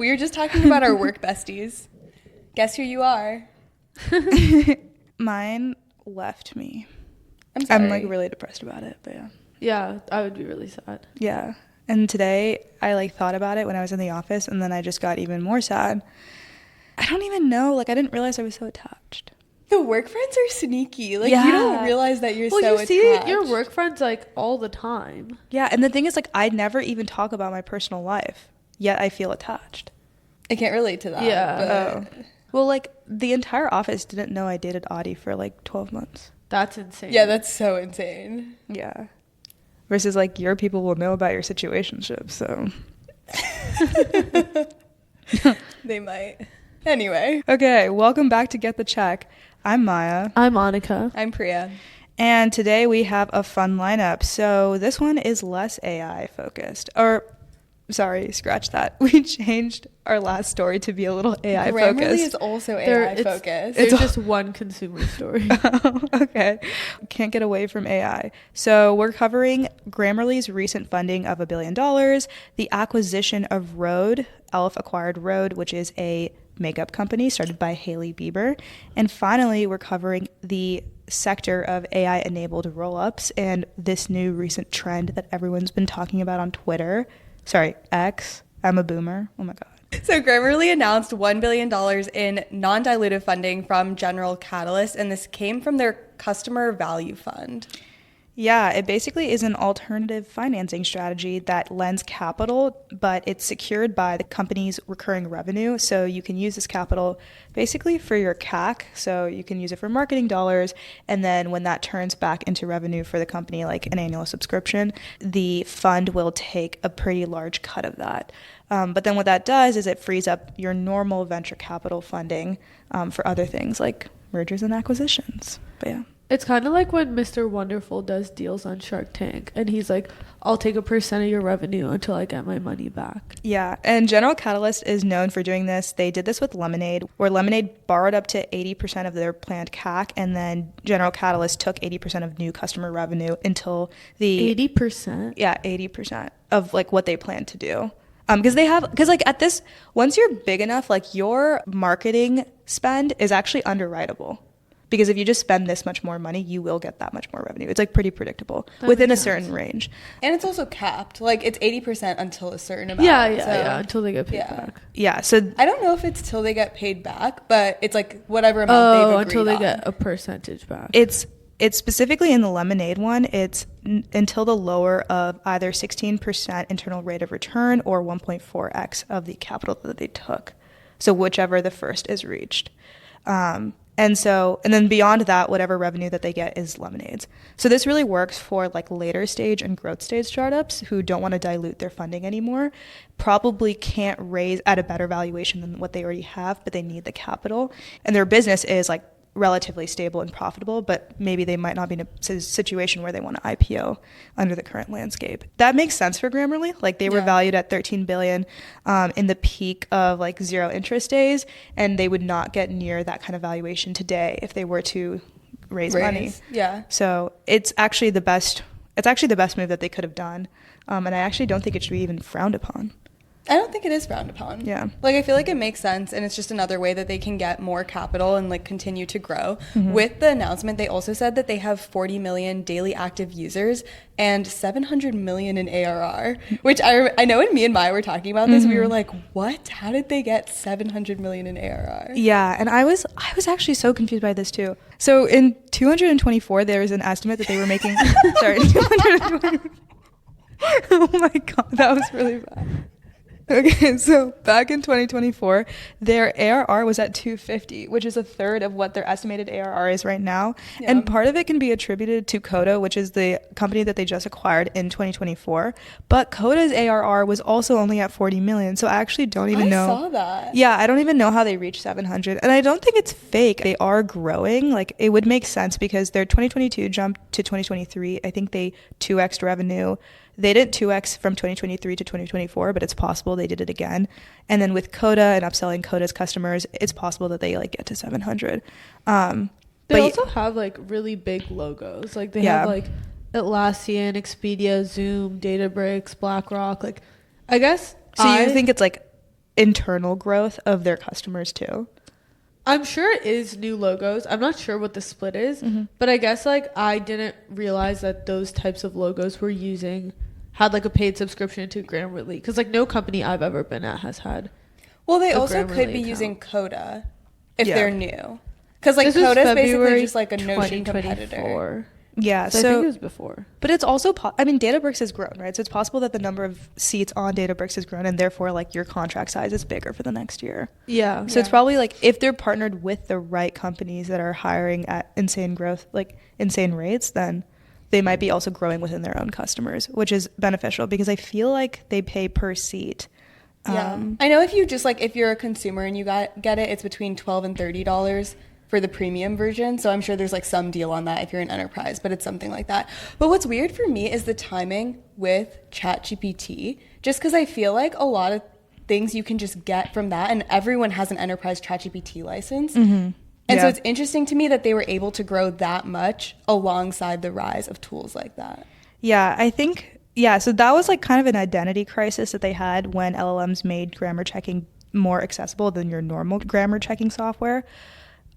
We were just talking about our work besties. Guess who you are? Mine left me. I'm sorry. I'm like really depressed about it, but yeah. Yeah, I would be really sad. Yeah. And today I like thought about it when I was in the office, and then I just got even more sad. I don't even know. Like, I didn't realize I was so attached. The work friends are sneaky. Like, Yeah. you don't realize that you're so attached. Well, you see your work friends like all the time. Yeah. And the thing is, like, I never even talk about my personal life, yet I feel attached. I can't relate to that. Yeah. But... Well, like, the entire office didn't know I dated Audie for like 12 months. That's insane. Yeah, that's so insane. Yeah. Versus, like, your people will know about your situationship, so. They might. Anyway. Okay, welcome back to Get the Check. I'm Maya. I'm Monica. I'm Priya. And today we have a fun lineup. So this one is less AI focused. Or, sorry, scratch that. We changed our last story to be a little AI Grammarly focused. is also AI focused. There's just one consumer story. Oh, okay. Can't get away from AI. So we're covering Grammarly's recent funding of $1 billion, the acquisition of Rhode. E.l.f. acquired Rhode, which is a makeup company started by Hailey Bieber. And finally, we're covering the sector of AI-enabled rollups and this new recent trend that everyone's been talking about on Twitter. Sorry, X. I'm a boomer. Oh my God. So Grammarly announced $1 billion in non-dilutive funding from General Catalyst, and this came from their customer value fund. Yeah, it basically is an alternative financing strategy that lends capital, but it's secured by the company's recurring revenue. So you can use this capital basically for your CAC. So you can use it for marketing dollars. And then when that turns back into revenue for the company, like an annual subscription, the fund will take a pretty large cut of that. But then what that does is it frees up your normal venture capital funding for other things like mergers and acquisitions. But yeah. It's kind of like when Mr. Wonderful does deals on Shark Tank and he's like, I'll take a % of your revenue until I get my money back. Yeah, and General Catalyst is known for doing this. They did this with Lemonade, where Lemonade borrowed up to 80% of their planned CAC, and then General Catalyst took 80% of new customer revenue until the 80%? Yeah, 80% of like what they planned to do. Because like at this, once you're big enough, like your marketing spend is actually underwritable. Because if you just spend this much more money, you will get that much more revenue. It's like pretty predictable within a certain range. And it's also capped. Like it's 80% until a certain amount. Yeah, until they get paid back. Yeah, so I don't know if it's till they get paid back, but it's like whatever amount they've agreed until they on. get a percentage back. It's specifically in the Lemonade one, it's until the lower of either 16% internal rate of return or 1.4x of the capital that they took. So whichever the first is reached. And then beyond that, whatever revenue that they get is Lemonade's. So this really works for like later stage and growth stage startups who don't want to dilute their funding anymore, probably can't raise at a better valuation than what they already have, but they need the capital. And their business is like relatively stable and profitable, but maybe they might not be in a situation where they want to IPO under the current landscape. That makes sense for Grammarly. Like they were valued at $13 billion in the peak of like zero interest days, and they would not get near that kind of valuation today if they were to raise money. Yeah. So it's actually the best move that they could have done. And I actually don't think it should be even frowned upon. I don't think it is frowned upon. Yeah. Like, I feel like it makes sense, and it's just another way that they can get more capital and, like, continue to grow. Mm-hmm. With the announcement, they also said that they have 40 million daily active users and 700 million in ARR, which I know when me and Maya were talking about this, we were like, what? How did they get 700 million in ARR? Yeah, and I was actually so confused by this, too. So in 224, there was an estimate that they were making... Sorry, 224. Oh, my God, that was really bad. Okay, so back in 2024, their ARR was at 250, which is a third of what their estimated ARR is right now. Yeah. And part of it can be attributed to Coda, which is the company that they just acquired in 2024. But Coda's ARR was also only at 40 million, so I actually don't even know. I saw that. Yeah, I don't even know how they reached 700. And I don't think it's fake. They are growing. Like, it would make sense because their 2022 jumped to 2023. I think they 2x'd revenue. They didn't 2x from 2023 to 2024, but it's possible they did it again. And then with Coda and upselling Coda's customers, it's possible that they like get to 700. They also have like really big logos. Like they have like Atlassian, Expedia, Zoom, Databricks, BlackRock. Like, I guess. So you think it's like internal growth of their customers too. I'm sure it is new logos. I'm not sure what the split is, but I guess like I didn't realize that those types of logos had like a paid subscription to Grammarly, because like no company I've ever been at has had. Well, they a also Grammarly could be account. using Coda if Yeah. they're new. Because like This was Coda is basically February just like a Notion competitor. 2024. Yeah, So I think it was before. but it's also, I mean, Databricks has grown, right? So it's possible that the number of seats on Databricks has grown, and therefore, like, your contract size is bigger for the next year. Yeah. So it's probably, like, if they're partnered with the right companies that are hiring at insane growth, like, insane rates, then they might be also growing within their own customers, which is beneficial because I feel like they pay per seat. Yeah. I know if you just, like, if you're a consumer and you get it, it's between $12 and $30 for the premium version. So I'm sure there's like some deal on that if you're an enterprise, but it's something like that. But what's weird for me is the timing with ChatGPT, just because I feel like a lot of things you can just get from that, and everyone has an enterprise ChatGPT license. And so it's interesting to me that they were able to grow that much alongside the rise of tools like that. Yeah, I think, so that was like kind of an identity crisis that they had when LLMs made grammar checking more accessible than your normal grammar checking software.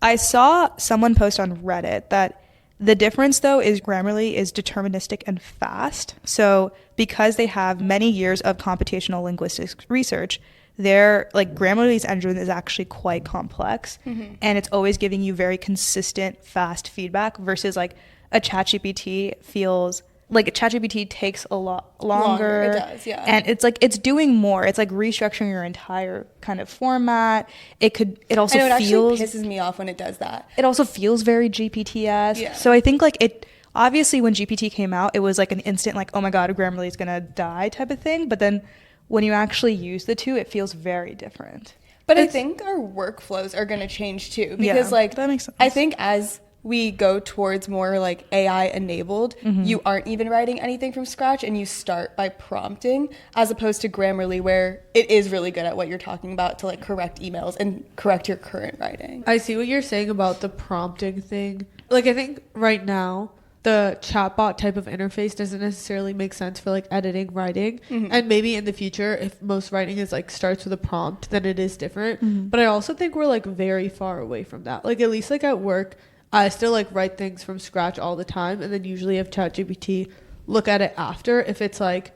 I saw someone post on Reddit that the difference, though, is Grammarly is deterministic and fast. So because they have many years of computational linguistics research, their like Grammarly's engine is actually quite complex, and it's always giving you very consistent, fast feedback versus like a ChatGPT feels like ChatGPT takes a lot longer. It does, yeah. And it's like it's doing more. It's like restructuring your entire kind of format. It also I know, it feels actually pisses me off when it does that. It also feels very GPT-esque. Yeah. So I think like it obviously when GPT came out, it was like an instant like, oh my God, Grammarly is gonna die type of thing. But then when you actually use the two, it feels very different. But I think our workflows are going to change too, because like that makes sense. I think as we go towards more like AI enabled, you aren't even writing anything from scratch and you start by prompting, as opposed to Grammarly where it is really good at what you're talking about to like correct emails and correct your current writing. I see what you're saying about the prompting thing. Like I think right now the chatbot type of interface doesn't necessarily make sense for like editing writing, and maybe in the future if most writing is like starts with a prompt, then it is different. But I also think we're like very far away from that. Like at least like at work I still like write things from scratch all the time, and then usually have ChatGPT look at it after if it's like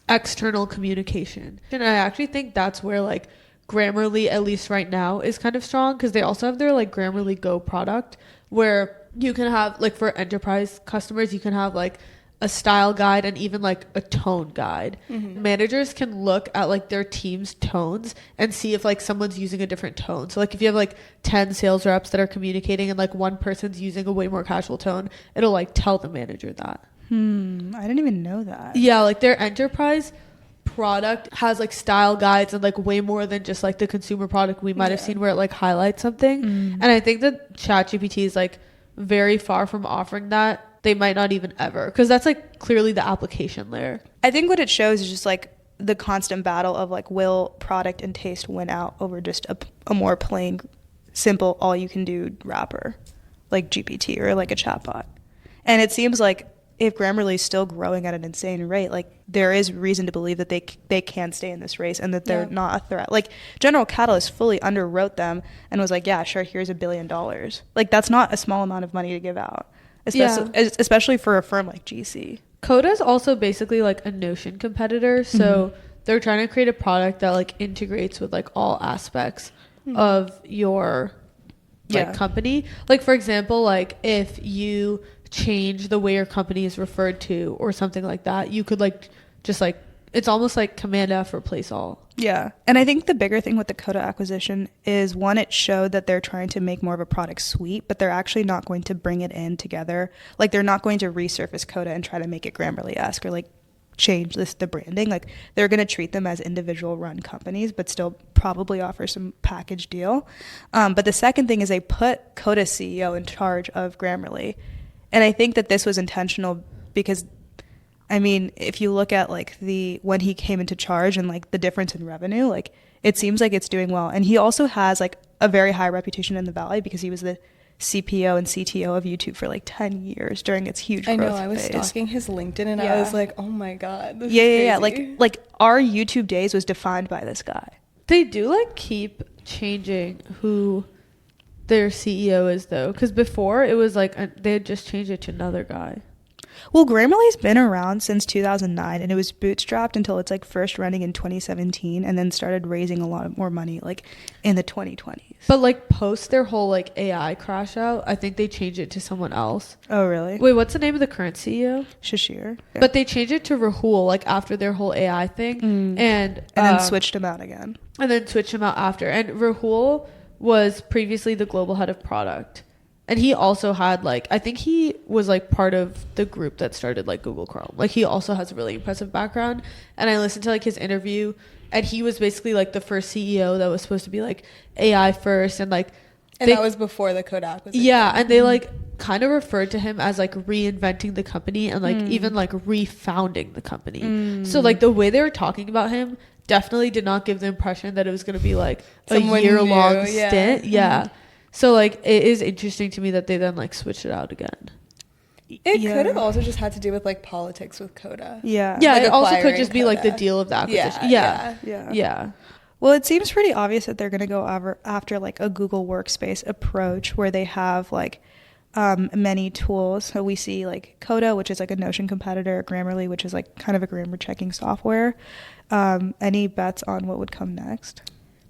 external communication. And I actually think that's where like Grammarly, at least right now, is kind of strong, because they also have their like Grammarly Go product where you can have like for enterprise customers, you can have like a style guide and even like a tone guide. Managers can look at like their team's tones and see if like someone's using a different tone. So like if you have like 10 sales reps that are communicating and like one person's using a way more casual tone, it'll like tell the manager that. I didn't even know that. Yeah, like their enterprise product has like style guides and like way more than just like the consumer product we might have seen where it like highlights something. And I think that ChatGPT is like very far from offering that. They might not even ever, because that's like clearly the application layer. I think what it shows is just like the constant battle of like, will product and taste win out over just a more plain, simple, all you can do wrapper like GPT or like a chatbot. And it seems like if Grammarly is still growing at an insane rate, like there is reason to believe that they can stay in this race and that they're not a threat. Like General Catalyst fully underwrote them and was like, yeah, sure, here's $1 billion. Like that's not a small amount of money to give out, especially for a firm like GC. Coda is also basically like a Notion competitor, so they're trying to create a product that like integrates with like all aspects of your like company. Like for example, like if you change the way your company is referred to or something like that, you could like just like it's almost like Command F replace all. Yeah. And I think the bigger thing with the Coda acquisition is, one, it showed that they're trying to make more of a product suite, but they're actually not going to bring it in together. Like they're not going to resurface Coda and try to make it Grammarly-esque or like change the branding. Like they're going to treat them as individual run companies, but still probably offer some package deal. But the second thing is they put Coda's CEO in charge of Grammarly. And I think that this was intentional because, I mean, if you look at like when he came into charge and like the difference in revenue, like it seems like it's doing well. And he also has like a very high reputation in the Valley because he was the CPO and CTO of YouTube for like 10 years during its huge growth phase. I know, I was stalking his LinkedIn and I was like, oh my God, this is yeah. crazy. Like our YouTube days was defined by this guy. They do like keep changing who their CEO is though, because before it was like they had just changed it to another guy. Well, Grammarly's been around since 2009, and it was bootstrapped until it's like first running in 2017, and then started raising a lot more money like in the 2020s. But like post their whole like AI crash out, I think they changed it to someone else. Oh, really? Wait, what's the name of the current CEO? Shashir. Yeah. But they changed it to Rahul like after their whole AI thing, and then switched him out again. And then switched him out after. And Rahul was previously the global head of product. And he also had like, I think he was like part of the group that started like Google Chrome. Like he also has a really impressive background. And I listened to like his interview, and he was basically like the first CEO that was supposed to be like AI first, and like, and that was before the Kodak was. Yeah, and they like kind of referred to him as like reinventing the company and like even like refounding the company. So like the way they were talking about him definitely did not give the impression that it was going to be like someone a year-long new, stint. Yeah. So like it is interesting to me that they then like switched it out again. It could have also just had to do with like politics with Coda. Yeah. Yeah, like it also could acquiring just be like the Coda. deal of the acquisition. Yeah. Well, it seems pretty obvious that they're going to go after like a Google Workspace approach where they have like many tools. So we see like Coda, which is like a Notion competitor, Grammarly, which is like kind of a grammar checking software. Any bets on what would come next?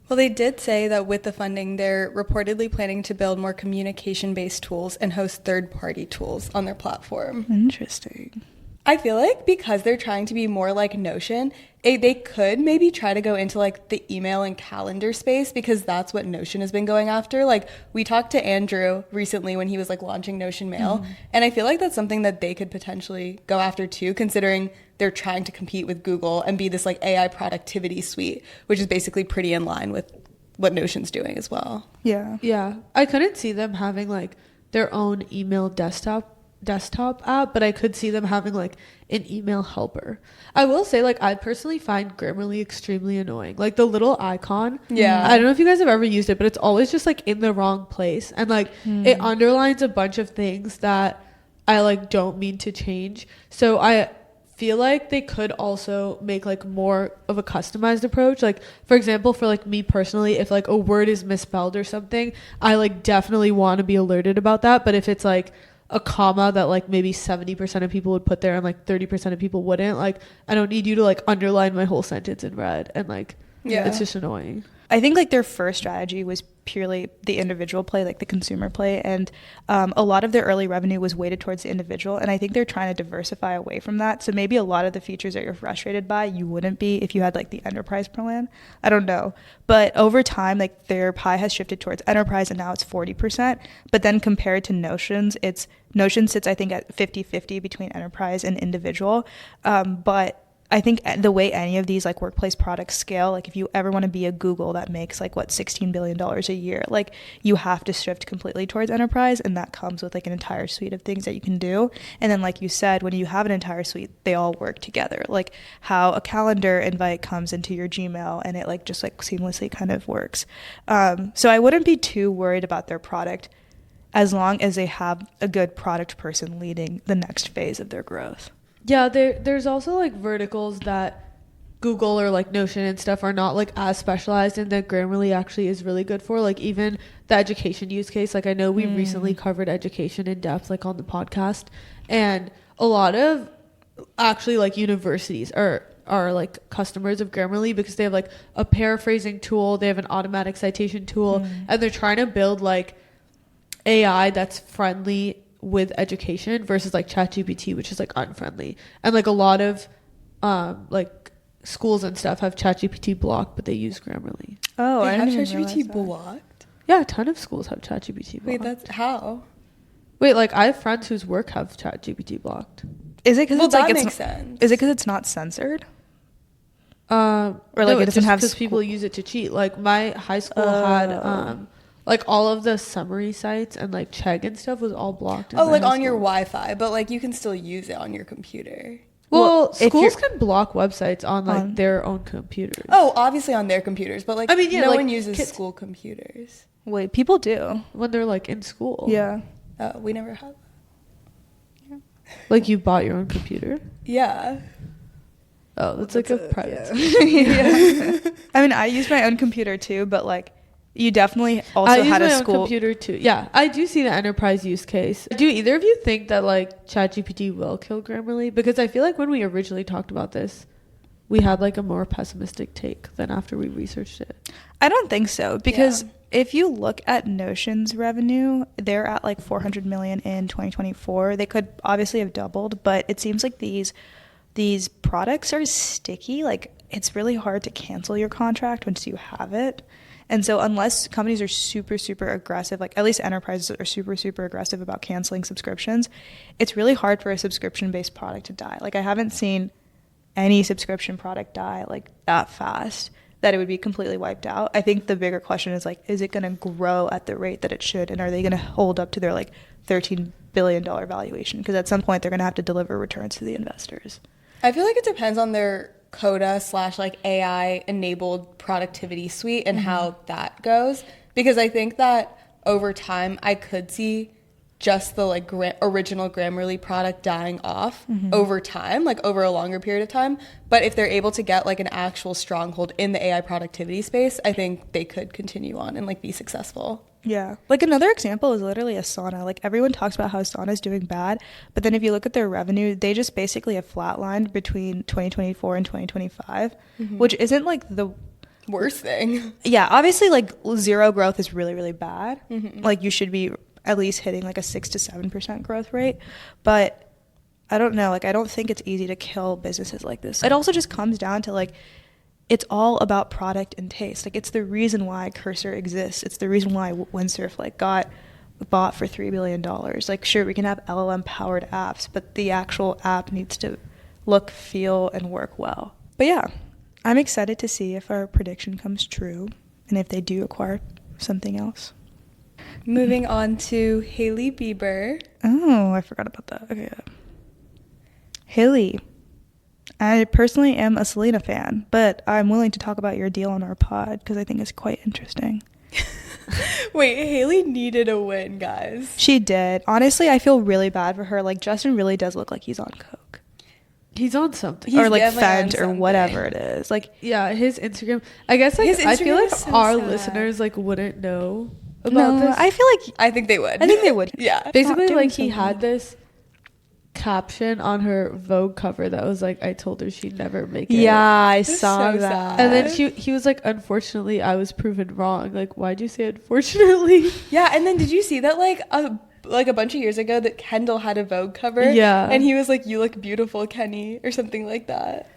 Well, they did say that with the funding, they're reportedly planning to build more communication-based tools and host third-party tools on their platform. Interesting. I feel like because they're trying to be more like Notion, they could maybe try to go into like the email and calendar space, because that's what Notion has been going after. Like we talked to Andrew recently when he was like launching Notion Mail, and I feel like that's something that they could potentially go after too, considering they're trying to compete with Google and be this like AI productivity suite, which is basically pretty in line with what Notion's doing as well. Yeah. I couldn't see them having like their own email desktop app, but I could see them having like an email helper. I will say, like, I personally find Grammarly extremely annoying. Like the little icon. Yeah. I don't know if you guys have ever used it, but it's always just like in the wrong place, and like it underlines a bunch of things that I like don't mean to change. So I feel like they could also make like more of a customized approach. Like for example, for like me personally, if like a word is misspelled or something, I like definitely want to be alerted about that. But if it's like a comma that like maybe 70% of people would put there and like 30% of people wouldn't, like I don't need you to like underline my whole sentence in red, and like it's just annoying. I think like their first strategy was purely the individual play, like the consumer play, and a lot of their early revenue was weighted towards the individual, and I think they're trying to diversify away from that. So maybe a lot of the features that you're frustrated by, you wouldn't be if you had like the enterprise plan. I don't know, but over time, like their pie has shifted towards enterprise, and now it's 40%. But then compared to Notion sits I think at 50-50 between enterprise and individual, but I think the way any of these like workplace products scale, like if you ever want to be a Google that makes like $16 billion a year, like you have to shift completely towards enterprise, and that comes with like an entire suite of things that you can do. And then like you said, when you have an entire suite, they all work together, like how a calendar invite comes into your Gmail and it like just like seamlessly kind of works. So I wouldn't be too worried about their product as long as they have a good product person leading the next phase of their growth. Yeah, there's also like verticals that Google or like Notion and stuff are not like as specialized in, that Grammarly actually is really good for. Like even the education use case, like I know we recently covered education in depth like on the podcast, and a lot of actually like universities are like customers of Grammarly because they have like a paraphrasing tool, they have an automatic citation tool, and they're trying to build like AI that's friendly with education versus like ChatGPT, which is like unfriendly. And like a lot of like schools and stuff have ChatGPT blocked, but they use Grammarly. Oh, I I have didn't even realize ChatGPT that. blocked. Yeah, a ton of schools have ChatGPT blocked. Wait, that's how? Wait, like I have friends whose work have ChatGPT blocked. Is it because Well, it's like that it's makes sense. Is it because it's not censored? Or like no, it it's doesn't have because people use it to cheat. Like my high school had like all of the summary sites and like Chegg and stuff was all blocked. Oh, like on your Wi-Fi, but like you can still use it on your computer. Well, if schools you're- can block websites on like their own computers. Oh, obviously on their computers, but like I mean, yeah, no like, one uses kids- school computers. Wait, people do. When they're like in school. Yeah. Oh, we never had. Like you bought your own computer? Yeah. Oh, that's like a private. Yeah. I mean, I use my own computer too, but like you definitely also had a school computer too. Yeah, I do see the enterprise use case. Do either of you think that like ChatGPT will kill Grammarly? Because I feel like when we originally talked about this, we had like a more pessimistic take than after we researched it. I don't think so, because if you look at Notion's revenue, they're at like 400 million in 2024. They could obviously have doubled, but it seems like these products are sticky. Like it's really hard to cancel your contract once you have it. And so unless companies are super, super aggressive, like at least enterprises are super, super aggressive about canceling subscriptions, it's really hard for a subscription-based product to die. Like I haven't seen any subscription product die like that fast that it would be completely wiped out. I think the bigger question is like, is it going to grow at the rate that it should? And are they going to hold up to their like $13 billion valuation? Because at some point they're going to have to deliver returns to the investors. I feel like it depends on their Coda / like AI enabled productivity suite and how that goes, because I think that over time I could see just the like original Grammarly product dying off over time, like over a longer period of time. But if they're able to get like an actual stronghold in the AI productivity space, I think they could continue on and like be successful. Yeah. Like another example is literally Asana. Like everyone talks about how Asana is doing bad, but then if you look at their revenue, they just basically have flatlined between 2024 and 2025, which isn't like the worst thing. Yeah. Obviously like zero growth is really, really bad. Like you should be at least hitting like a 6 to 7% growth rate. But I don't know. Like I don't think it's easy to kill businesses like this. It also just comes down to like, it's all about product and taste. Like it's the reason why Cursor exists. It's the reason why Windsurf like got bought for $3 billion. Like sure, we can have LLM powered apps, but the actual app needs to look, feel, and work well. But yeah, I'm excited to see if our prediction comes true and if they do acquire something else. Moving on to Hailey Bieber. Oh, I forgot about that. Okay. Hailey. I personally am a Selena fan, but I'm willing to talk about your deal on our pod because I think it's quite interesting. Wait, Hailey needed a win, guys. She did. Honestly, I feel really bad for her. Like, Justin really does look like he's on coke. He's on something. Or like Fent or whatever it is. Like, yeah, his Instagram. I guess like I feel like so our listeners like wouldn't know about this. I think they would. I think they would. Yeah. Basically, like he had this caption on her Vogue cover that was like, I told her she'd never make it. Yeah, I saw that. Sad. And then he was like, unfortunately, I was proven wrong. Like, why'd you say unfortunately? Yeah, and then did you see that like a bunch of years ago that Kendall had a Vogue cover? Yeah. And he was like, you look beautiful, Kenny, or something like that.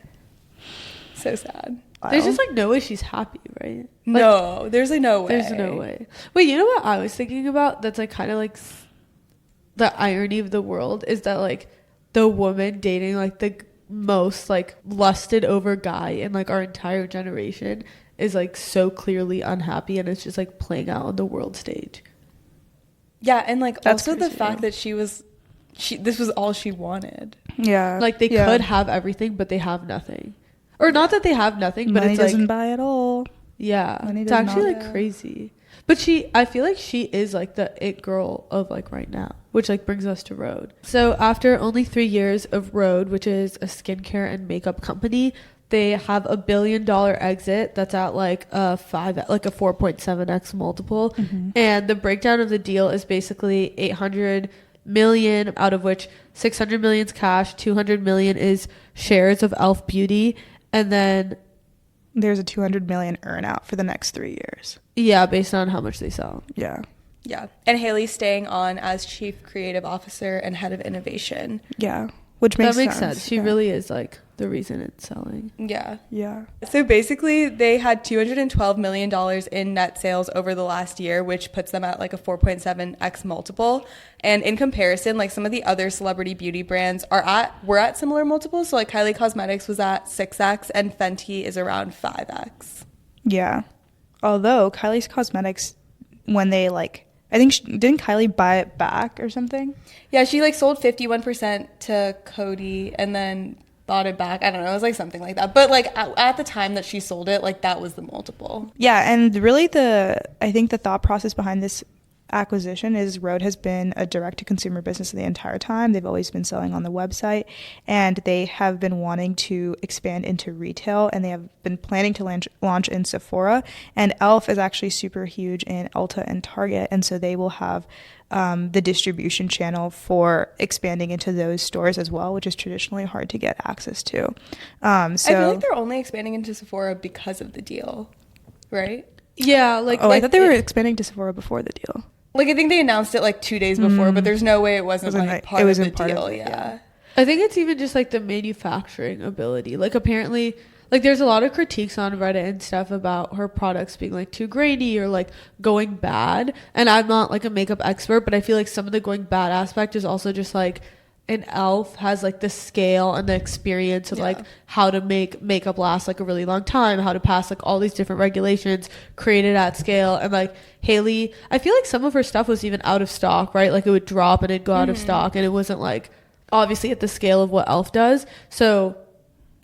So sad. There's just like no way she's happy, right? Like, no, there's like no way. There's no way. Wait, you know what I was thinking about? That's like kind of like the irony of the world is that like the woman dating like the most like lusted over guy in like our entire generation is like so clearly unhappy, and it's just like playing out on the world stage. Yeah, and like That's also the crazy. fact that this was all she wanted. Yeah. Like they could have everything, but they have nothing. Or not that they have nothing, but money it's like doesn't buy it all. yeah, Money it's does actually not. like crazy. But I feel like she is like the it girl of like right now, which like brings us to Rhode. So after only 3 years of Rhode, which is a skincare and makeup company, they have $1 billion exit that's at like a 4.7x multiple. And the breakdown of the deal is basically 800 million, out of which 600 million is cash, 200 million is shares of e.l.f. Beauty, and then There's a 200 million earn out for the next 3 years. yeah, based on how much they sell. Yeah. Yeah. And Hailey's staying on as chief creative officer and head of innovation. Yeah. Which makes sense. She really is like the reason it's selling. Yeah. Yeah. So basically, they had $212 million in net sales over the last year, which puts them at like a 4.7x multiple. And in comparison, like some of the other celebrity beauty brands were at similar multiples. So like Kylie Cosmetics was at 6x and Fenty is around 5x. Yeah. Although Kylie's Cosmetics, when they like, I think, didn't Kylie buy it back or something? Yeah, she like sold 51% to Cody and then bought it back. I don't know. It was like something like that. But like at the time that she sold it, like that was the multiple. Yeah. And really I think the thought process behind this acquisition is Rhode has been a direct-to-consumer business the entire time. They've always been selling on the website, and they have been wanting to expand into retail, and they have been planning to launch in Sephora. And e.l.f. is actually super huge in Ulta and Target, and so they will have the distribution channel for expanding into those stores as well, which is traditionally hard to get access to. I feel like they're only expanding into Sephora because of the deal, right? Yeah, like I thought they were expanding to Sephora before the deal. Like, I think they announced it like 2 days before, but there's no way it wasn't like part of the deal. Yeah. I think it's even just like the manufacturing ability. Like, apparently, like, there's a lot of critiques on Reddit and stuff about her products being like too grainy or like going bad. And I'm not like a makeup expert, but I feel like some of the going bad aspect is also just like an e.l.f. has like the scale and the experience of like how to make makeup last like a really long time, how to pass like all these different regulations, created at scale. And like Hailey, I feel like some of her stuff was even out of stock, right? Like it would drop and it'd go out of stock, and it wasn't like obviously at the scale of what e.l.f. does. So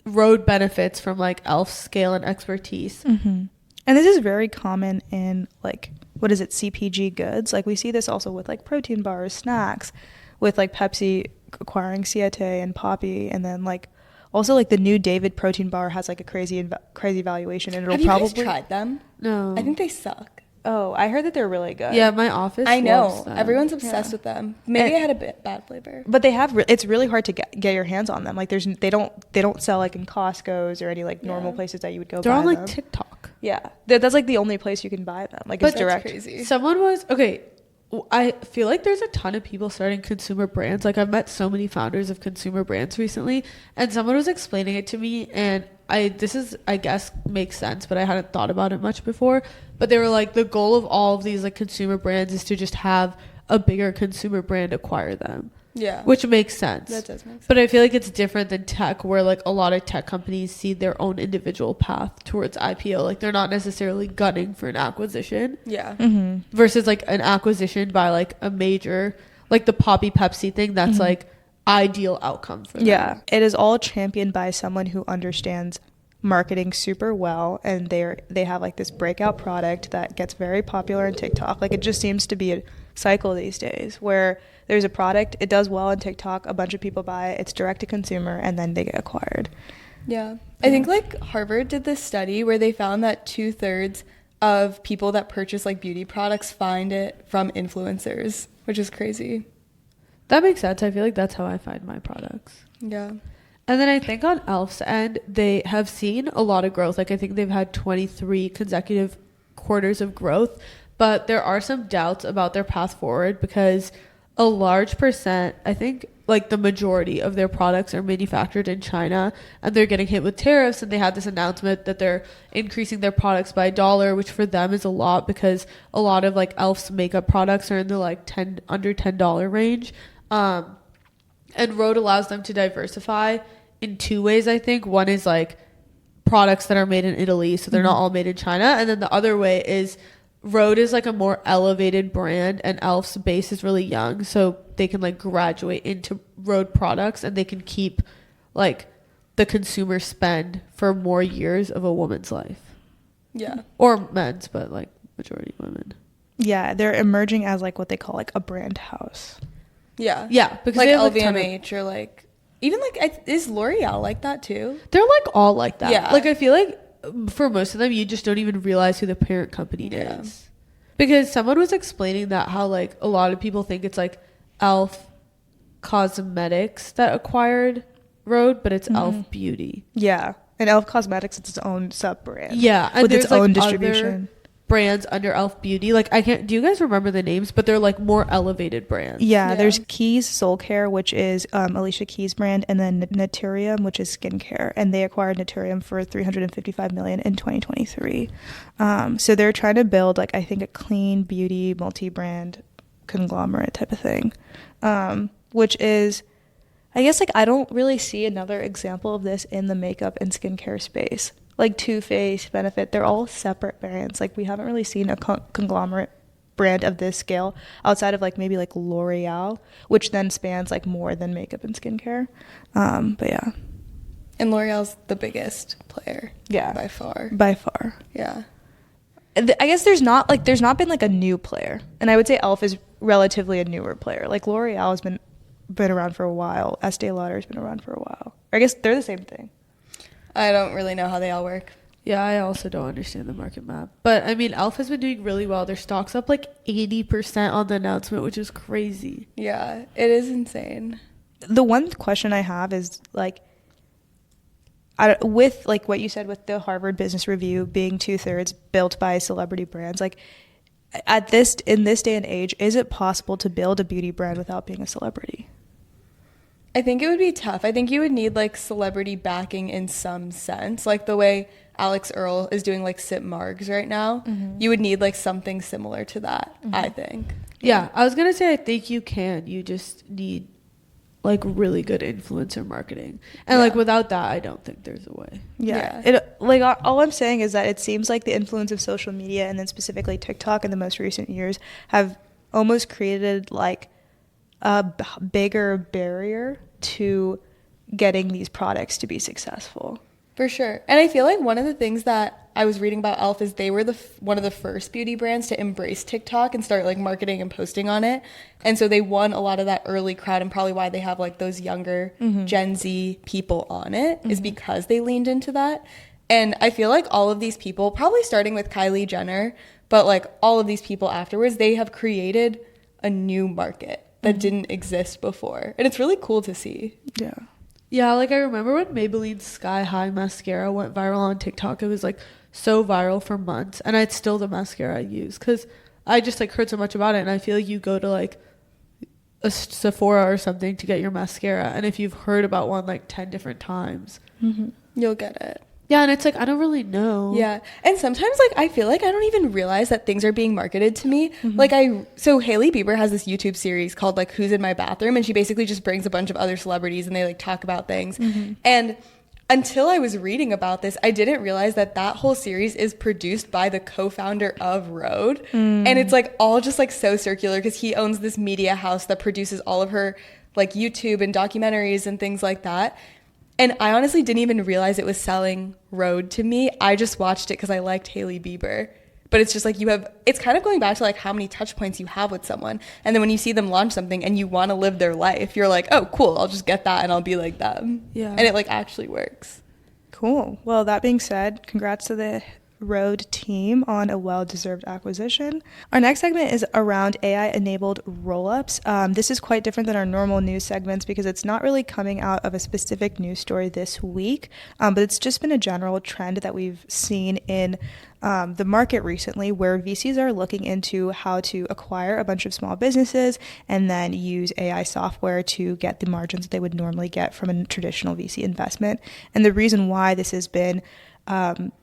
Rhode benefits from like e.l.f.'s scale and expertise. And this is very common in like, what is it, CPG goods. Like we see this also with like protein bars, snacks, with like Pepsi acquiring Siete and Poppy, and then like also like the new David protein bar has like a crazy valuation, and it'll Have you probably guys tried them? No. I think they suck. Oh, I heard that they're really good. Yeah, my office I know. loves them. Everyone's obsessed with them. Maybe I had a bit bad flavor. But they have it's really hard to get your hands on them. Like they don't sell like in Costco's or any like normal places that you would go They're buy on like them. TikTok. Yeah. That's like the only place you can buy them. Like it's But direct. That's crazy. Someone was I feel like there's a ton of people starting consumer brands. Like I've met so many founders of consumer brands recently, and someone was explaining it to me, and I guess makes sense, but I hadn't thought about it much before. But they were like, the goal of all of these like consumer brands is to just have a bigger consumer brand acquire them. Yeah. Which makes sense. That does make sense. But I feel like it's different than tech, where like a lot of tech companies see their own individual path towards IPO. Like they're not necessarily gunning for an acquisition. Yeah. Versus like an acquisition by like a major, like the Poppy Pepsi thing, that's like ideal outcome for them. Yeah. It is all championed by someone who understands marketing super well, and they have like this breakout product that gets very popular on TikTok. Like it just seems to be a cycle these days where there's a product, it does well on TikTok, a bunch of people buy it, it's direct to consumer, and then they get acquired. Yeah. I think like Harvard did this study where they found that 2/3 of people that purchase like beauty products find it from influencers, which is crazy. That makes sense. I feel like that's how I find my products. Yeah. And then I think on e.l.f.'s end, they have seen a lot of growth. Like I think they've had 23 consecutive quarters of growth, but there are some doubts about their path forward because a large percent, I think like the majority of their products are manufactured in China, and they're getting hit with tariffs, and they had this announcement that they're increasing their products by $1, which for them is a lot because a lot of like e.l.f.'s makeup products are in the like under $10 range. And Rhode allows them to diversify in two ways, I think. One is like products that are made in Italy, so they're not all made in China. And then the other way is Rhode is like a more elevated brand, and e.l.f.'s base is really young, so they can like graduate into Rhode products, and they can keep like the consumer spend for more years of a woman's life. Yeah. Or men's, but like majority women. Yeah, they're emerging as like what they call like a brand house. Yeah. Yeah, because like they have LVMH or like even like is L'Oreal like that too? They're like all like that. Yeah. Like I feel like for most of them, you just don't even realize who the parent company is. Because someone was explaining that how like a lot of people think it's like e.l.f. Cosmetics that acquired Rhode, but it's e.l.f. Beauty. Yeah, and e.l.f. Cosmetics, it's its own sub brand. Yeah, and with its there's, own like, distribution. other brands under e.l.f. Beauty. Like I can't. Do you guys remember the names? But they're like more elevated brands. Yeah, there's Keys Soul Care, which is Alicia Keys' brand, and then Naturium, which is skincare, and they acquired Naturium for $355 million in 2023. So they're trying to build like I think a clean beauty multi-brand conglomerate type of thing, which is, I guess like I don't really see another example of this in the makeup and skincare space. Like Too Faced, Benefit, they're all separate brands. Like we haven't really seen a conglomerate brand of this scale outside of like maybe like L'Oreal, which then spans like more than makeup and skincare. But yeah. And L'Oreal's the biggest player. Yeah. By far. By far. Yeah. I guess there's not been like a new player, and I would say e.l.f. is relatively a newer player. Like L'Oreal has been around for a while. Estee Lauder's been around for a while. Or I guess they're the same thing. I don't really know how they all work. Yeah, I also don't understand the market map. But I mean, e.l.f. has been doing really well. Their stock's up like 80% on the announcement, which is crazy. Yeah, it is insane. The one question I have is like, with like what you said with the Harvard Business Review being 2/3 built by celebrity brands, like in this day and age, is it possible to build a beauty brand without being a celebrity? I think it would be tough. I think you would need like celebrity backing in some sense, like the way Alex Earl is doing like Sip Margs right now. You would need like something similar to that, I think. Yeah, I was gonna say I think you can. You just need like really good influencer marketing, and like without that, I don't think there's a way. It like all I'm saying is that it seems like the influence of social media and then specifically TikTok in the most recent years have almost created like a bigger barrier to getting these products to be successful. For sure. And I feel like one of the things that I was reading about e.l.f. is they were one of the first beauty brands to embrace TikTok and start like marketing and posting on it. And so they won a lot of that early crowd, and probably why they have like those younger Gen Z people on it is because they leaned into that. And I feel like all of these people, probably starting with Kylie Jenner, but like all of these people afterwards, they have created a new market that didn't exist before. And it's really cool to see. Yeah, like I remember when Maybelline's Sky High mascara went viral on TikTok. It was like so viral for months, and it's still the mascara I use because I just like heard so much about it, and I feel like you go to like a Sephora or something to get your mascara, and if you've heard about one like 10 different times, You'll get it. yeah, and it's like I don't really know. Yeah. And sometimes like I feel like I don't even realize that things are being marketed to me. Like so Hailey Bieber has this YouTube series called like Who's in My Bathroom, and she basically just brings a bunch of other celebrities and they like talk about things. And until I was reading about this, I didn't realize that whole series is produced by the co-founder of Rhode. And it's like all just like so circular because he owns this media house that produces all of her like YouTube and documentaries and things like that. And I honestly didn't even realize it was selling Rhode to me. I just watched it because I liked Hailey Bieber. But it's just like it's kind of going back to like how many touch points you have with someone. And then when you see them launch something and you want to live their life, you're like, oh, cool, I'll just get that and I'll be like them. Yeah. And it like actually works. Cool. Well, that being said, congrats to the Rhode team on a well-deserved acquisition. Our next segment is around AI-enabled rollups. This is quite different than our normal news segments because it's not really coming out of a specific news story this week, but it's just been a general trend that we've seen in the market recently, where VCs are looking into how to acquire a bunch of small businesses and then use AI software to get the margins that they would normally get from a traditional VC investment. And the reason why this has been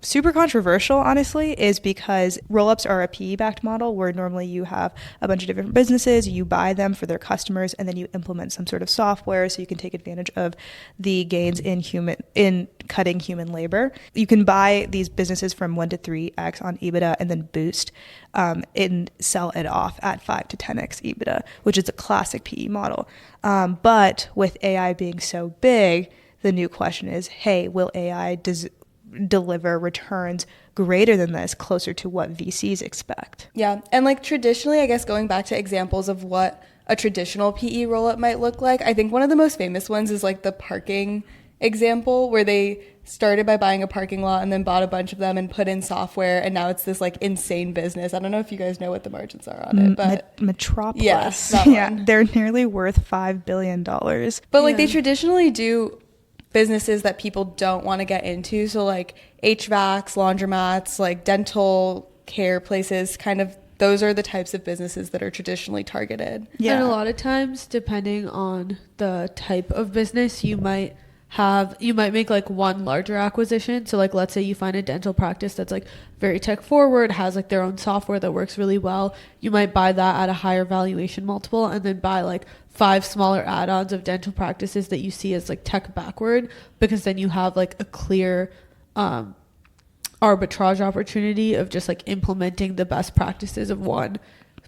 super controversial, honestly, is because rollups are a PE-backed model where normally you have a bunch of different businesses, you buy them for their customers, and then you implement some sort of software so you can take advantage of the gains in cutting human labor. You can buy these businesses from 1 to 3x on EBITDA and then boost and sell it off at 5 to 10x EBITDA, which is a classic PE model. But with AI being so big, the new question is, hey, will AI deliver returns greater than this, closer to what VCs expect? Yeah. And like traditionally, I guess going back to examples of what a traditional PE roll-up might look like, I think one of the most famous ones is like the parking example, where they started by buying a parking lot and then bought a bunch of them and put in software, and now it's this like insane business. I don't know if you guys know what the margins are on it, but Metropolis. Yeah, they're nearly worth $5 billion. But like they traditionally do businesses that people don't want to get into, so like HVACs, laundromats, like dental care places, kind of those are the types of businesses that are traditionally targeted. And a lot of times, depending on the type of business, you might make like one larger acquisition. So like, let's say you find a dental practice that's like very tech forward, has like their own software that works really well. You might buy that at a higher valuation multiple and then buy like 5 smaller add-ons of dental practices that you see as like tech backward, because then you have like a clear arbitrage opportunity of just like implementing the best practices of one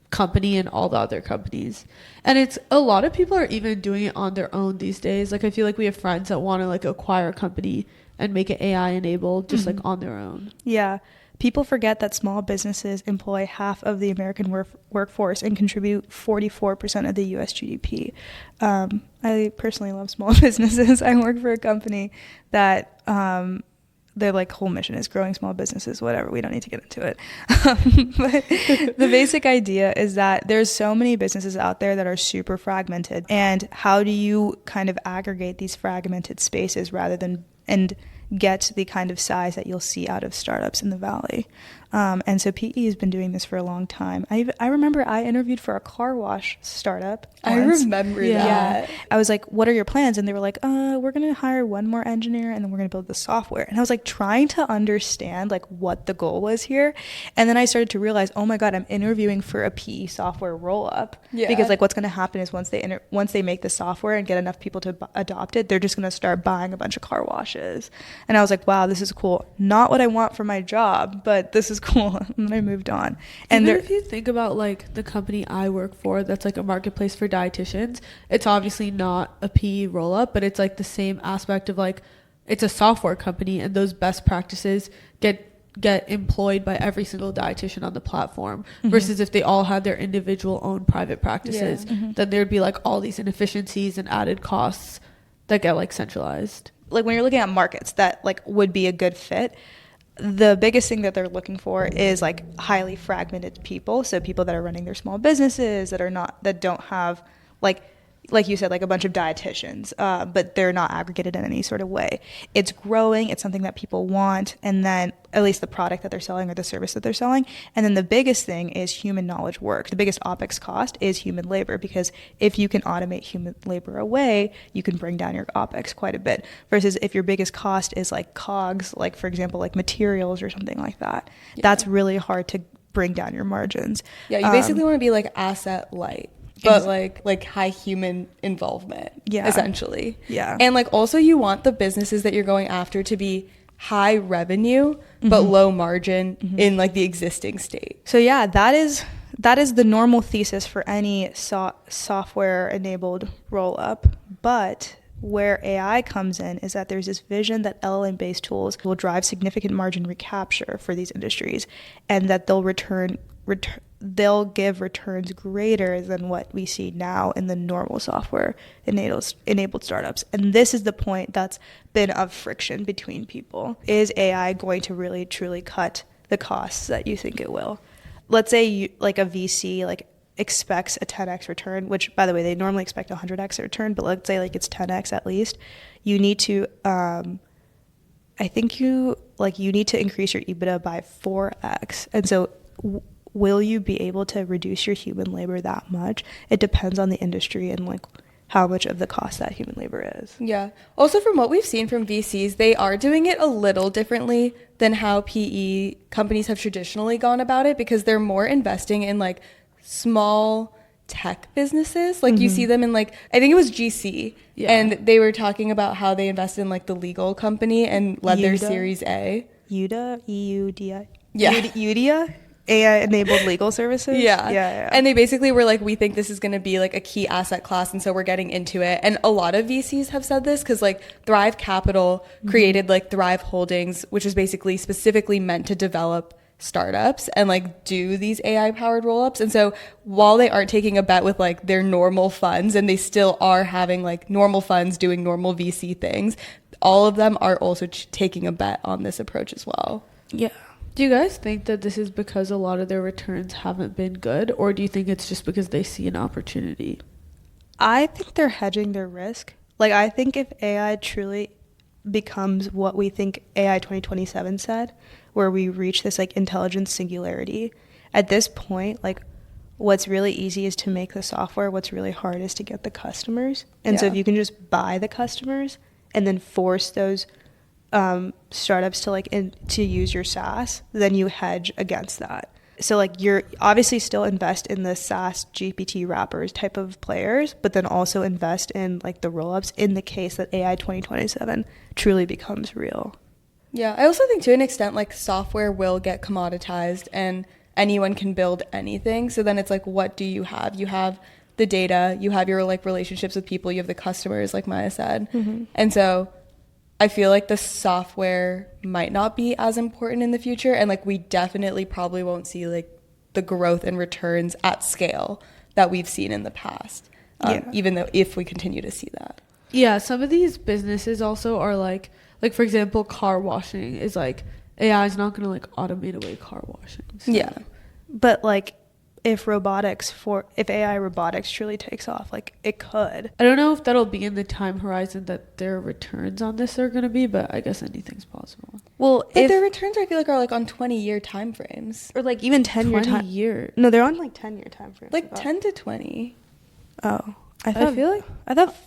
company and all the other companies. And it's a lot of people are even doing it on their own these days. Like I feel like we have friends that want to like acquire a company and make it AI enabled just like on their own. Yeah. People forget that small businesses employ half of the American workforce and contribute 44% of the US GDP. I personally love small businesses. I work for a company that their like whole mission is growing small businesses, whatever. We don't need to get into it. But the basic idea is that there's so many businesses out there that are super fragmented. And how do you kind of aggregate these fragmented spaces rather than and get the kind of size that you'll see out of startups in the Valley? And so PE has been doing this for a long time. I remember I interviewed for a car wash startup once. I remember that. Yeah. I was like, what are your plans? And they were like, we're going to hire one more engineer and then we're going to build the software. And I was like trying to understand like what the goal was here. And then I started to realize, oh my God, I'm interviewing for a PE software rollup. Yeah. Because like what's going to happen is once they make the software and get enough people to adopt it, they're just going to start buying a bunch of car washes. And I was like, wow, this is cool. Not what I want for my job, but this is cool. And then I moved on. And if you think about like the company I work for, that's like a marketplace for dietitians, it's obviously not a PE roll up, but it's like the same aspect of like it's a software company, and those best practices get employed by every single dietitian on the platform. Mm-hmm. Versus if they all had their individual own private practices, then there'd be like all these inefficiencies and added costs that get like centralized. Like when you're looking at markets that like would be a good fit, the biggest thing that they're looking for is like highly fragmented people. So people that are running their small businesses that don't have like you said, like a bunch of dietitians, but they're not aggregated in any sort of way. It's growing. It's something that people want. And then at least the product that they're selling or the service that they're selling. And then the biggest thing is human knowledge work. The biggest OpEx cost is human labor, because if you can automate human labor away, you can bring down your OpEx quite a bit. Versus if your biggest cost is like COGS, like for example, like materials or something like that, that's really hard to bring down your margins. Yeah, you basically want to be like asset light. But like high human involvement, essentially. Yeah. And like also you want the businesses that you're going after to be high revenue, but low margin in like the existing state. So yeah, that is the normal thesis for any software enabled roll up. But where AI comes in is that there's this vision that LLM based tools will drive significant margin recapture for these industries, and that they'll give returns greater than what we see now in the normal software enabled startups. And this is the point that's been of friction between people. Is AI going to really truly cut the costs that you think it will? Let's say like a VC like expects a 10x return, which by the way, they normally expect 100x return, but let's say like it's 10x at least. You need to I think you need to increase your EBITDA by 4x. And so will you be able to reduce your human labor that much? It depends on the industry and like how much of the cost that human labor is. Yeah. Also, from what we've seen from VCs, they are doing it a little differently than how PE companies have traditionally gone about it, because they're more investing in like small tech businesses. Like you see them in like, I think it was GC, and they were talking about how they invested in like the legal company and led their Series A. Euda, E-U-D-I. Yeah. Eudia? AI-enabled legal services? Yeah. And they basically were like, we think this is going to be like a key asset class, and so we're getting into it. And a lot of VCs have said this, because like Thrive Capital created like Thrive Holdings, which is basically specifically meant to develop startups and like do these AI-powered roll-ups. And so while they aren't taking a bet with like their normal funds, and they still are having like normal funds doing normal VC things, all of them are also taking a bet on this approach as well. Yeah. Do you guys think that this is because a lot of their returns haven't been good, or do you think it's just because they see an opportunity? I think they're hedging their risk. Like, I think if AI truly becomes what we think AI 2027 said, where we reach this like intelligence singularity, at this point, like what's really easy is to make the software. What's really hard is to get the customers. And so if you can just buy the customers and then force those startups to use your SaaS, then you hedge against that. So like you're obviously still invest in the SaaS GPT wrappers type of players, but then also invest in like the rollups in the case that AI 2027 truly becomes real. Yeah, I also think to an extent like software will get commoditized and anyone can build anything. So then it's like, what do you have? You have the data, you have your like relationships with people, you have the customers, like Maya said. And so I feel like the software might not be as important in the future, and like we definitely probably won't see like the growth and returns at scale that we've seen in the past. Even though if we continue to see that. Yeah, some of these businesses also are like for example, car washing is like AI is not going to like automate away car washing. So. Yeah. But like if AI robotics truly takes off, like it could. I don't know if that'll be in the time horizon that their returns on this are going to be, but I guess anything's possible. Well, but their returns I feel like are like on 20-year time frames. Or like even 10-year time. year. No, they're on like 10-year time frames. Like 10 to 20. Oh. I thought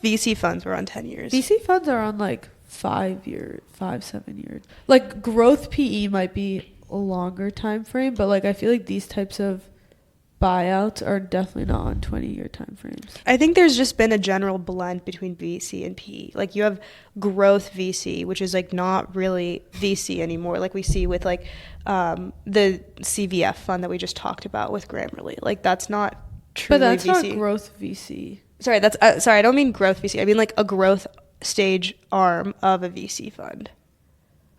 VC funds were on 10 years. VC funds are on like 7 years. Like growth PE might be a longer time frame, but like I feel like these types of buyouts are definitely not on 20-year time frames. I think there's just been a general blend between VC and PE. Like you have growth VC, which is like not really VC anymore, like we see with like the CVF fund that we just talked about with Grammarly. Like that's not truly But that's VC. not growth VC. Sorry, I don't mean growth VC. I mean like a growth stage arm of a VC fund.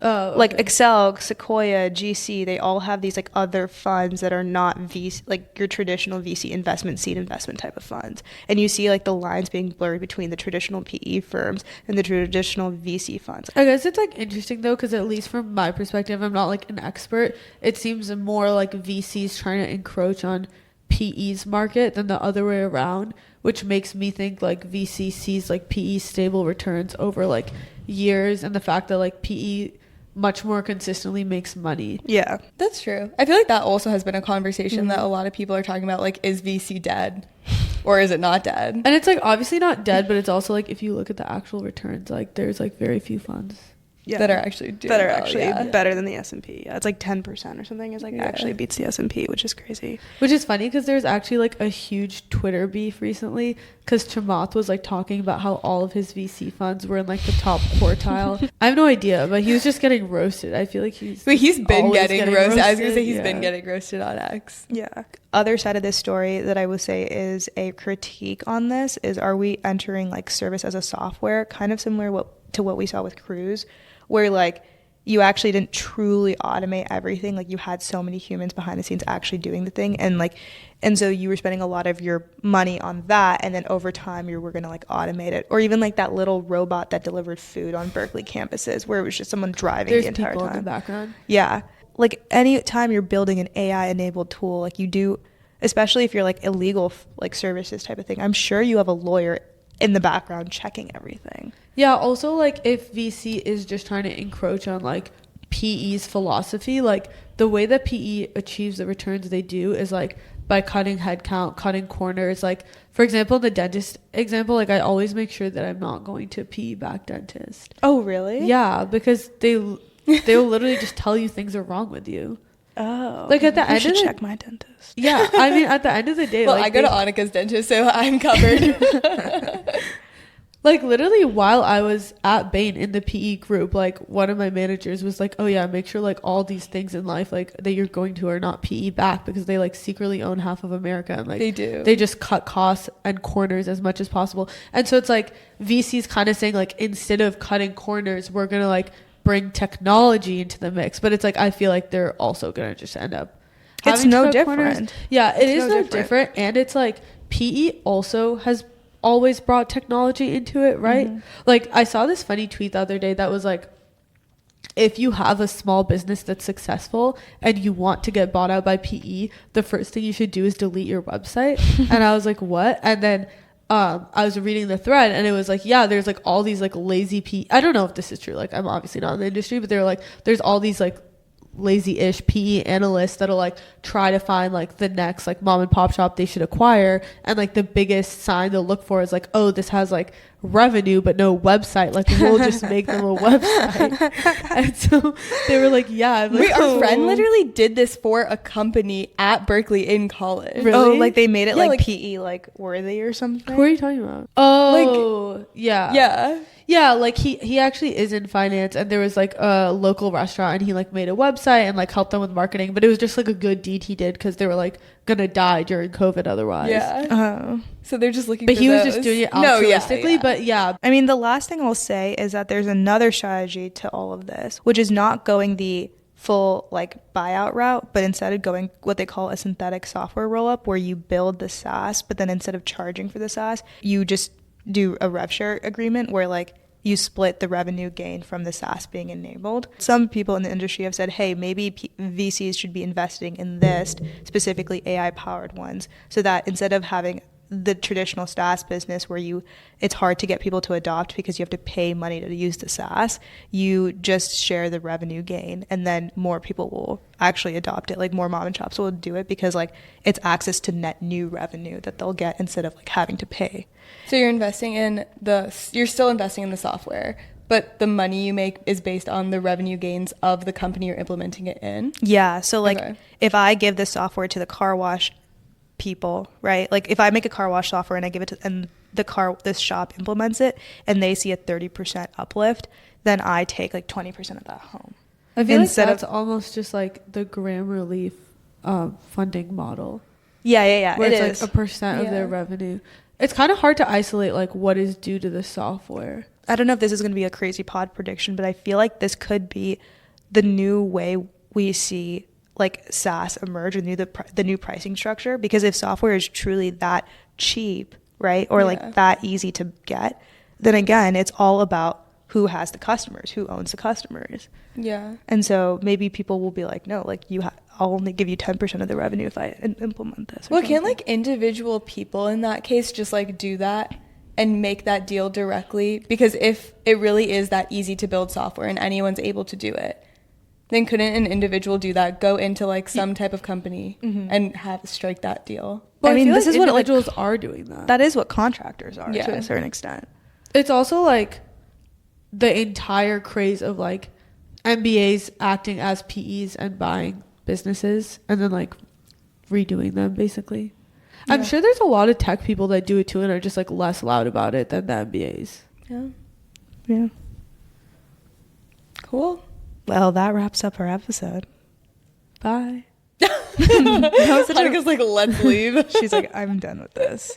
Oh, okay. Like Excel, Sequoia, GC, they all have these like other funds that are not VC, like your traditional VC investment, seed investment type of funds. And you see like the lines being blurred between the traditional PE firms and the traditional VC funds. I guess it's like interesting though, because at least from my perspective, I'm not like an expert. It seems more like VCs trying to encroach on PE's market than the other way around, which makes me think like VC sees like PE stable returns over like years, and the fact that like PE much more consistently makes money. Yeah, that's true. I feel like that also has been a conversation that a lot of people are talking about, like, is VC dead or is it not dead? And it's like obviously not dead, but it's also like if you look at the actual returns, like there's like very few funds that are actually doing better than the S&P. Yeah, it's like 10% or something is like actually beats the S&P, which is crazy. Which is funny because there's actually like a huge Twitter beef recently because Chamath was like talking about how all of his VC funds were in like the top quartile. I have no idea, but he was just getting roasted. I feel like he's been getting roasted. I was gonna say he's been getting roasted on X. Yeah. Other side of this story that I would say is a critique on this is, are we entering like service as a software, kind of similar to what we saw with Cruise, where like you actually didn't truly automate everything. Like you had so many humans behind the scenes actually doing the thing, and so you were spending a lot of your money on that, and then over time you were going to like automate it. Or even like that little robot that delivered food on Berkeley campuses where it was just someone driving the entire time. In the background. Yeah. Like any time you're building an AI enabled tool, like you do, especially if you're like illegal like services type of thing, I'm sure you have a lawyer in the background checking everything. Yeah, also like if VC is just trying to encroach on like PE's philosophy, like the way that PE achieves the returns they do is like by cutting headcount, cutting corners. Like for example, the dentist example, like I always make sure that I'm not going to a PE-backed dentist. Oh, really? Yeah, because they'll literally just tell you things are wrong with you. Oh, like at the end should of check my dentist. Yeah, I mean at the end of the day, well, like I go to Annika's dentist, so I'm covered. Like literally while I was at Bain in the PE group, like one of my managers was like, oh yeah, make sure like all these things in life like that you're going to are not PE back, because they like secretly own half of America, and like they just cut costs and corners as much as possible. And so it's like VC's kind of saying like, instead of cutting corners, we're gonna like bring technology into the mix. But it's like I feel like they're also gonna just end up it's no different corners. Yeah, it is no different. And it's like PE also has always brought technology into it, right? Mm-hmm. Like I saw this funny tweet the other day that was like, if you have a small business that's successful and you want to get bought out by PE, the first thing you should do is delete your website. And I was like, what? And then I was reading the thread and it was like, yeah, there's like all these like lazy PE. I don't know if this is true. Like I'm obviously not in the industry, but they're like, there's all these like lazy-ish PE analysts that'll like try to find like the next like mom and pop shop they should acquire, and like the biggest sign they'll look for is like, oh, this has like revenue but no website, like we'll just make them a website. And so they were like, yeah, like, wait, our friend literally did this for a company at Berkeley in college. Really? Oh, like they made it like PE like worthy or something. What are you talking about? Oh, like, yeah Yeah, like he actually is in finance, and there was like a local restaurant, and he like made a website and like helped them with marketing, but it was just like a good deed he did because they were like gonna die during COVID otherwise. Yeah. So they're just looking But for he was those. just doing it No, yeah, altruistically, yeah. but yeah. I mean, the last thing I'll say is that there's another strategy to all of this, which is not going the full like buyout route, but instead of going what they call a synthetic software roll-up, where you build the SaaS, but then instead of charging for the SaaS, you just do a rev share agreement where like you split the revenue gain from the SaaS being enabled. Some people in the industry have said, hey, maybe VCs should be investing in this, specifically AI-powered ones, so that instead of having the traditional SaaS business where it's hard to get people to adopt because you have to pay money to use the SaaS, you just share the revenue gain, and then more people will actually adopt it. Like more mom and shops will do it because like it's access to net new revenue that they'll get instead of like having to pay. So you're still investing in the software, but the money you make is based on the revenue gains of the company you're implementing it in? Yeah. So like Okay. if I give this software to the car wash people, right? Like if I make a car wash software and I give it to, and this shop implements it and they see a 30% uplift, then I take like 20% of that home. I feel Instead like that's of- almost just like the Graham Relief funding model, Yeah. where It it's is. like a percent of their revenue. It's kind of hard to isolate like what is due to the software. I don't know if this is going to be a crazy pod prediction, but I feel like this could be the new way we see like SaaS emerge, or the new pricing structure. Because if software is truly that cheap, right, or like that easy to get, then again, it's all about who has the customers, who owns the customers. Yeah. And so maybe people will be like, no, like I'll only give you 10% of the revenue if I implement this. Well, can't like individual people in that case just like do that and make that deal directly? Because if it really is that easy to build software and anyone's able to do it, then couldn't an individual do that, go into like some type of company and strike that deal? But I mean, feel this like is what like individuals are doing that. that is what contractors are Yeah. to a certain extent. It's also like the entire craze of like MBAs acting as PEs and buying businesses and then like redoing them basically. I'm Yeah. sure there's a lot of tech people that do it too and are just like less loud about it than the MBAs. Yeah. Cool. Well, that wraps up our episode. Bye. That was such a- Hanika's like, let's leave. She's like, I'm done with this.